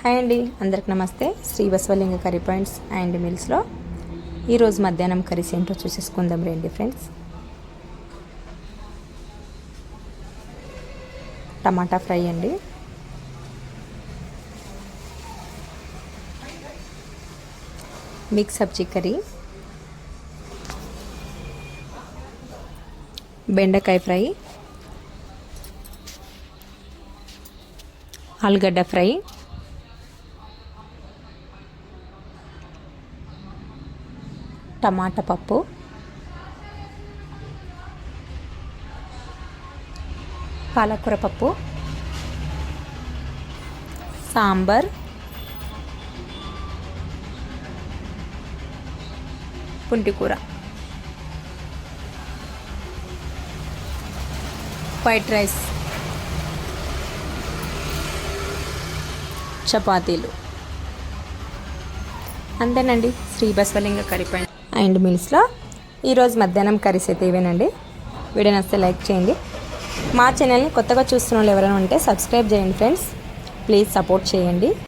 Hi అండి, అందరికి నమస్తే. Shri Basavalinga curry points and మీల్స్లో ఈరోజు మధ్యాహ్నం కర్రీస్ ఏంటో చూసేసుకుందాం రండి ఫ్రెండ్స్. టమాటా ఫ్రై అండి, మిక్స్ సబ్జీ కర్రీ, బెండకాయ ఫ్రై, ఆలుగడ్డ ఫ్రై, టమాటా పప్పు, పాలకూర పప్పు, సాంబార్, పుంటికూర, వైట్ రైస్, చపాతీలు. అంతేనండి Shri Basavalinga curry point and మీల్స్లో ఈరోజు మధ్యాహ్నం కర్రీస్ అయితే ఇవేనండి. వీడియో నచ్చితే లైక్ చేయండి. మా ఛానల్ని కొత్తగా చూస్తున్న వాళ్ళు ఎవరైనా ఉంటే సబ్స్క్రైబ్ చేయండి ఫ్రెండ్స్. ప్లీజ్ సపోర్ట్ చేయండి.